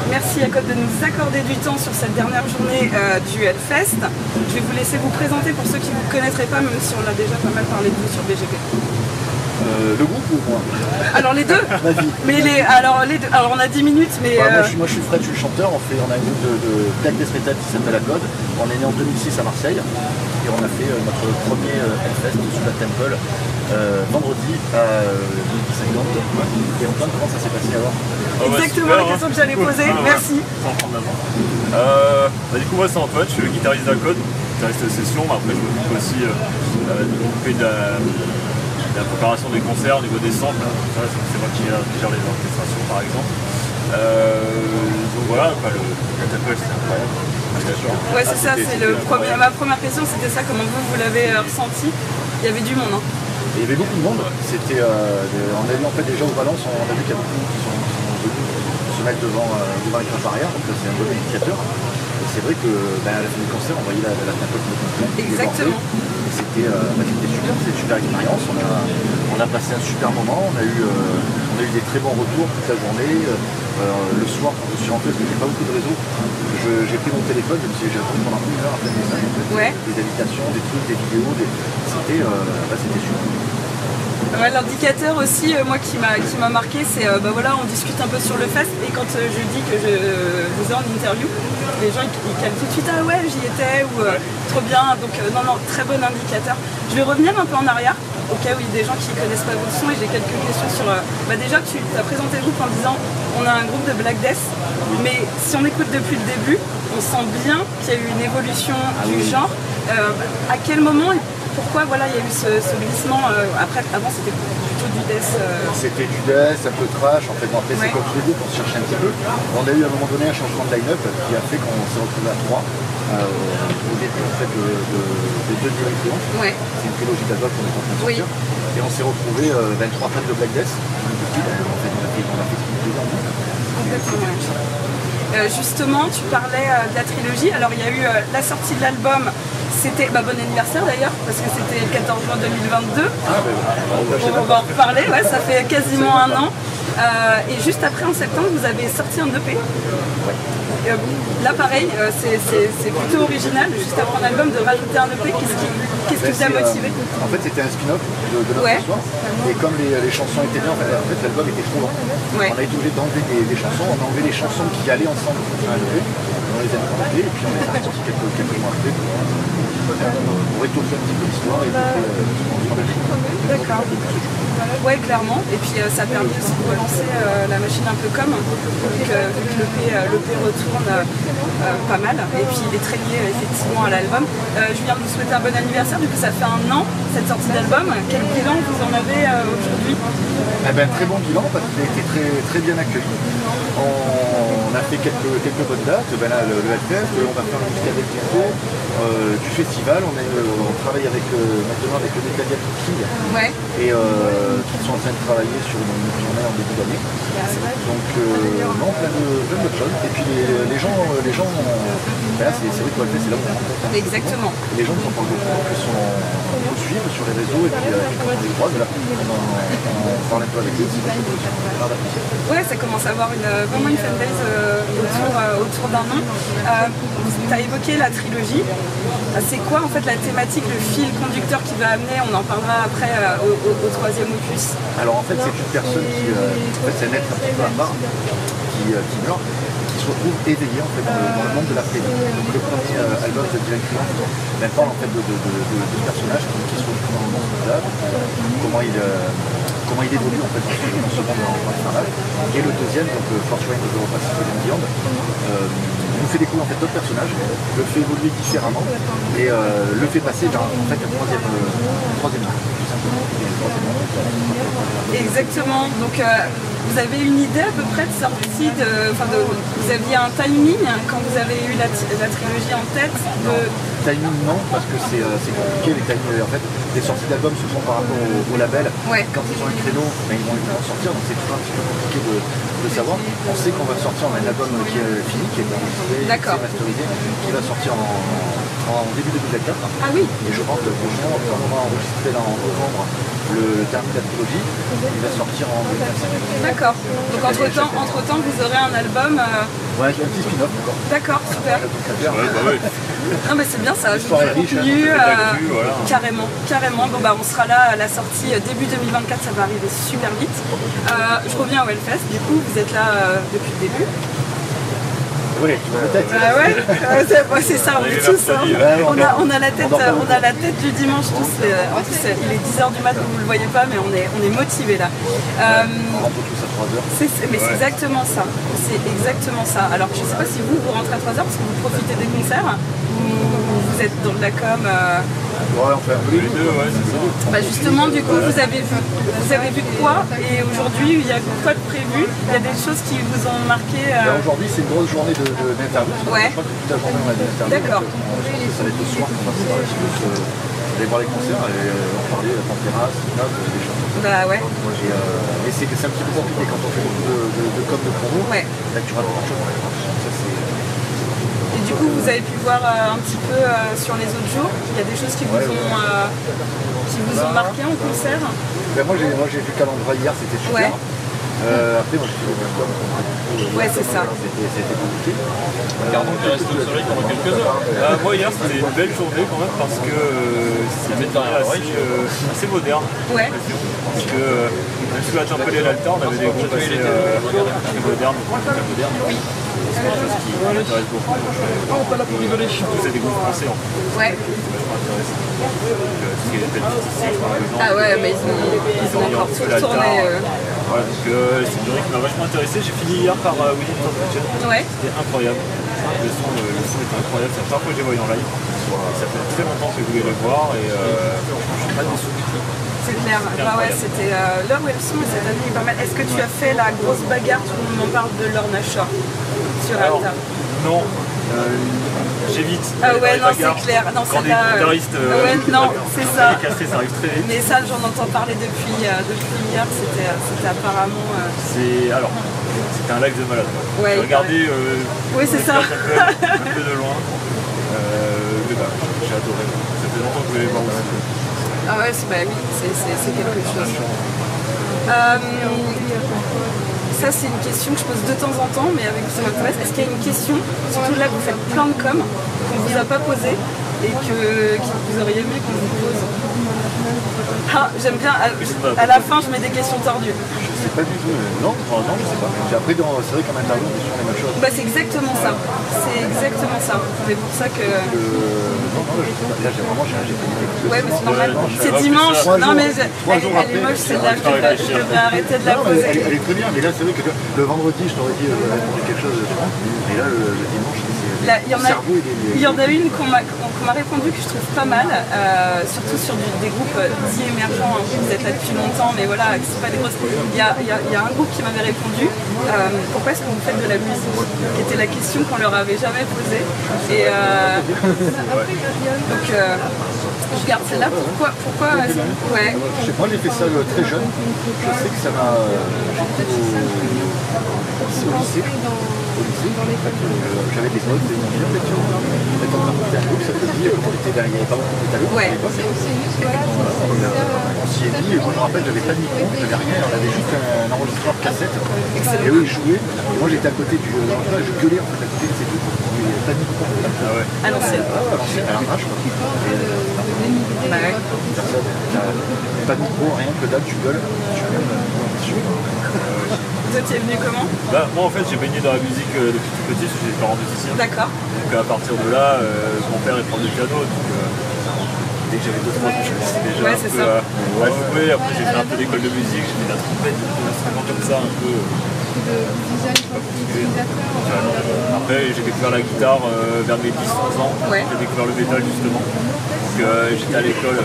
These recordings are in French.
Merci Jacob de nous accorder du temps sur cette dernière journée du Hellfest. Je vais vous laisser vous présenter pour ceux qui ne vous connaîtraient pas, même si on a déjà pas mal parlé de vous sur BGP. Le groupe ou moi? Alors les deux. Ma vie. Mais alors on a 10 minutes, mais... Moi je suis Fred, je suis chanteur, on a un groupe de black death metal qui s'appelle Code. On est né en 2006 à Marseille et on a fait notre premier Hellfest sous la Temple vendredi à 12h50. Et Antoine, comment ça s'est passé alors? Exactement la question que j'allais poser, merci. Du coup moi c'est Antoine, je suis le guitariste d'Code, guitariste de session, après je m'occupe aussi de la préparation des concerts au niveau des samples, c'est moi qui gère les orchestrations par exemple. Donc voilà, le Temple c'est incroyable. Ouais c'est ça, c'est ma première question, c'était ça, comment vous l'avez ressenti? Il y avait du monde. Il y avait beaucoup de monde, c'était, on a vu en fait déjà au Valence, on a vu qu'il y a beaucoup qui sont venus se mettre devant les cages arrière, donc c'est un bon indicateur. Et c'est vrai que à la fin du concert, on voyait la Temple complète. Exactement. C'était super, c'était une super expérience, on a passé un super moment, on a eu des très bons retours toute la journée. Le soir quand je suis rentré, parce qu'il n'y avait pas beaucoup de réseau, j'ai pris mon téléphone, j'ai attendu pendant 1 heure à faire des messages, des invitations, des trucs, des vidéos, c'était super. Ouais, l'indicateur aussi, moi qui m'a marqué, c'est voilà, on discute un peu sur le fest et quand je dis que je vous ai en interview, les gens ils calent tout de suite, ah ouais j'y étais ou trop bien, donc non, très bon indicateur. Je vais revenir un peu en arrière, au cas où il y a des gens qui ne connaissent pas votre son et j'ai quelques questions sur... déjà tu as présenté le groupe en disant on a un groupe de Black Death, mais si on écoute depuis le début, on sent bien qu'il y a eu une évolution du genre. À quel moment pourquoi voilà, il y a eu ce glissement avant c'était plutôt du death C'était du death, un peu trash, en fait, après c'est comme tous les groupes, on se cherchait un petit peu. On a eu à un moment donné un changement de line-up qui a fait qu'on s'est retrouvé à 3 au début en fait, des deux directions. C'est une trilogie d'albums qu'on est en train de sortir. Et on s'est retrouvé 23 fans de Black Death. Depuis, en fait, on a fait ce qu'on faisait. Justement, tu parlais de la trilogie. Alors il y a eu la sortie de l'album. C'était bon anniversaire d'ailleurs, parce que c'était le 14 juin 2022. On va en reparler, ça fait quasiment 1 an. Et juste après, en septembre, vous avez sorti un EP. Là pareil, c'est plutôt original, juste après un album, de rajouter un EP. Qu'est-ce qui t'a motivé? En fait c'était un spin-off de notre histoire. Et comme les chansons étaient bien, en fait l'album était trop long. On a été obligé d'enlever des chansons, on a enlevé les chansons qui allaient ensemble sur un EP. On les a enlevées et puis on les a sortis quelques mois après. On rétoffer un petit peu l'histoire et d'accord. Ouais, clairement. Et puis ça a permis aussi de relancer la machine un peu comme, vu que l'EP retourne pas mal. Et puis il est très lié effectivement à l'album. Je viens de vous souhaiter un bon anniversaire, du coup ça fait 1 an cette sortie d'album. Quel bilan vous en avez aujourd'hui? Très bon bilan parce qu'il a été très bien accueilli. On a fait quelques bonnes dates, là, le Hellfest, on va faire le Muscadet bientôt, du festival, on travaille maintenant avec le Metal King et qui sont en train de travailler sur une tournée en début d'année. Donc non, plein de choses. Et puis les gens là c'est vrai que le Hellfest c'est là où on rencontre. Exactement. Les gens nous en parlent beaucoup, en plus on nous suivent sur les réseaux et puis quand on les croise, là, on parle un peu avec eux. Ouais, ça commence à avoir vraiment une fanbase autour d'un nom. Tu as évoqué la trilogie. C'est quoi en fait la thématique, le fil conducteur qui va amener, on en parlera après au 3e opus? Alors en fait c'est une personne qui, c'est un être un petit peu à part, qui meurt, qui se retrouve éveillé en fait, dans le monde de l'après-vie. Donc le premier album de Dylan Cleon parle en fait de personnages qui se retrouvent dans le monde de là, comment il évolue en fait dans ce monde infernal. Et le deuxième, donc Force Rain of the Pacific and Beyond, nous fait découvrir en fait d'autres personnages, le fait évoluer différemment et le fait passer vers en fait un troisième monde. Exactement. Donc vous avez une idée à peu près de sortie vous aviez un timing quand vous avez eu la trilogie en tête Timing non, parce que c'est compliqué les timings. En fait, les sorties d'albums se font par rapport au label. Quand ils ont un créneau, ils vont sortir, donc c'est toujours un petit peu compliqué de savoir. On sait qu'on va sortir, on a un album qui est fini, qui est enregistré, qui est masterisé, qui va sortir en début 2024. Ah oui. Et je pense que prochainement, quand on va enregistrer là en novembre, le terme d'anthologie, il va sortir en 2025. D'accord. Donc entre-temps, vous aurez un album... Ouais, un petit spin-off encore. D'accord, super. Ouais. Non mais c'est bien, ça ajoute L'histoire est du riche, contenu, voilà. carrément. Bon bah on sera là à la sortie début 2024, ça va arriver super vite. Je reviens au Hellfest, du coup vous êtes là depuis le début. Oui, tu vois la tête. C'est ça, on est tous. Hein. On a la tête du dimanche tous. En plus il est 10h du mat, vous ne le voyez pas, mais on est motivés là. On rentre tous à 3h. Mais c'est exactement ça. C'est exactement ça. Alors je ne sais pas si vous rentrez à 3h parce que vous profitez des concerts ou vous êtes dans de la com. Ouais, on fait un peu les deux, ouais, c'est ça. Bah justement, du coup, vous avez vu quoi et aujourd'hui, il y a quoi de prévu? Il y a des choses qui vous ont marqué Aujourd'hui, c'est une grosse journée d'interview. Ouais. Je crois que toute la journée, on a des interviews. D'accord. Ça va être le soir qu'on va aller voir les concerts et en parler en terrasse, des choses. Bah ouais. Mais c'est un petit peu compliqué quand on fait beaucoup de com de promo. Ouais. Là, tu rates beaucoup de choses. Et du coup, vous avez pu voir un petit peu sur les autres jours. Il y a des choses qui vous ont marqué en concert. Ben moi j'ai vu Calandra hier, c'était super. Ouais. Après moi j'ai fait le même com. Ouais, c'est ça. C'était compliqué. Gardons le reste au soleil pendant quelques heures. Moi hier c'était une belle journée quand même parce que c'était assez moderne. Ouais. Parce que même si on a interpellé l'altar, on avait des groupes assez modernes. Oui. C'est quelque chose qui m'intéresse beaucoup. Surtout c'est des groupes français en fait. Ouais. Ce qui est par exemple. Ah ouais, mais ils ont encore tout tourné. Voilà, donc c'est une journée qui m'a vachement intéressé. J'ai fini hier par William Templeton. Ouais. C'était incroyable. Le son était incroyable. C'est la première fois que j'ai vu en live. Et ça fait très longtemps que je voulais le voir et franchement je suis pas déçu. C'est clair. Bah ouais, c'était l'heure où elles sont et cette année est pas mal. Est-ce que tu as fait la grosse bagarre? Tout le monde m'en parle de Lorna Shore sur Alta. Non. J'évite. Ah ouais, non, c'est clair. Non, quand des guitaristes non, c'est ça. Cassé, ça arrive très vite. Mais ça, j'en entends parler depuis hier. C'était apparemment. C'était un live de malade. Ouais, j'ai regardé. Oui, c'est ça. Un peu de loin. Mais bah, j'ai adoré. Ça fait longtemps que je voulais les voir aussi. Ah ouais, oui, c'est quelque chose. Ça, c'est une question que je pose de temps en temps, mais avec vous, ça m'intéresse. Est-ce qu'il y a une question, surtout là, vous faites plein de com, qu'on ne vous a pas posé et que vous auriez aimé qu'on vous pose? Ah, j'aime bien. À la fin, je mets des questions tordues. Je sais pas du tout. Non, je sais pas. Après, c'est vrai qu'en interview, on est sur les mêmes choses. Bah, c'est exactement ça. C'est exactement ça. C'est pour ça que. Non, je sais pas. Là, j'ai fait une ouais, mais c'est normal. C'est dimanche. Non, mais elle est moche, celle-là. Je devrais arrêter de la poser. Elle est très bien, mais là, c'est vrai que le vendredi, je t'aurais dit répondre quelque chose. Et là, le dimanche, il y en a une qu'on m'a répondu que je trouve pas mal, surtout sur des groupes dits émergents. Vous êtes là depuis longtemps, mais voilà, c'est pas des grosses. Il y a un groupe qui m'avait répondu pourquoi est-ce que vous faites de la musique, qui était la question qu'on leur avait jamais posée. Et donc je garde celle-là. Pourquoi ouais. Moi j'ai fait ça très jeune. Je sais que ça m'a. Au lycée, j'avais des potes, des amis, en fait, on a un groupe, ça faisait, il n'y avait pas beaucoup de talents à l'époque. On s'y est mis, et moi je me rappelle, j'avais pas de micro, j'avais rien, on avait juste un enregistreur cassette, et eux ils jouaient, et moi j'étais à côté du enregistreur, je gueulais en fait à côté de ces deux, il n'y avait pas de micro. Ah ouais. À l'ancienne. À l'arrache, quoi. Bah ouais. Pas de micro, rien que dalle, tu gueules, Vous étiez venu comment? Bah, moi en fait j'ai baigné dans la musique depuis tout petit, j'ai des parents musiciens. D'accord. Donc à partir de là, mon père est prof de piano, donc dès que j'avais 2-3 ans, je me suis déjà un peu à jouer. Après j'ai fait un peu d'école de musique, j'ai fait de la trompette, des instruments comme ça un peu. Après j'ai découvert la guitare vers mes 10-11 ans, j'ai découvert le métal justement. Donc j'étais à l'école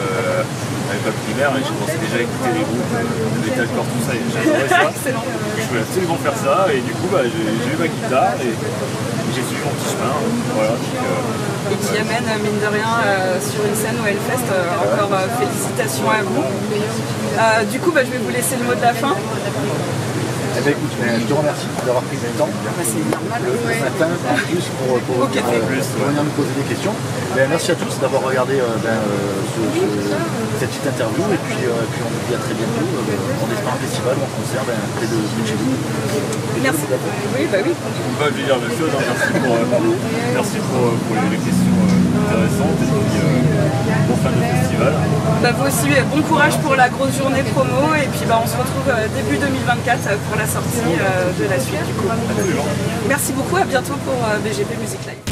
primaire et j'ai commencé déjà à écouter les groupes de metalcore, tout ça, et j'adorais ça. Je voulais absolument faire ça et du coup j'ai eu ma guitare et j'ai suivi mon petit chemin. Voilà, et qui amène mine de rien sur une scène au Hellfest. Encore félicitations à vous. Du coup je vais vous laisser le mot de la fin. Eh ben, écoute, je te remercie d'avoir pris du temps C'est normal. le matin en plus pour venir nous poser des questions. Ben, merci à tous d'avoir regardé cette petite interview et puis on vous dit à très bientôt en espérant un festival ou en concert près de chez vous. Merci. Oui, bah oui. Bah, je vais dire la même chose, hein. Merci pour les questions intéressantes et puis bon fin de festival. Bah, vous aussi, bon courage pour la grosse journée promo et puis bah, on se retrouve début 2024 pour la sortie de la suite du coup. Absolument. Merci beaucoup, à bientôt pour BGP Music Live.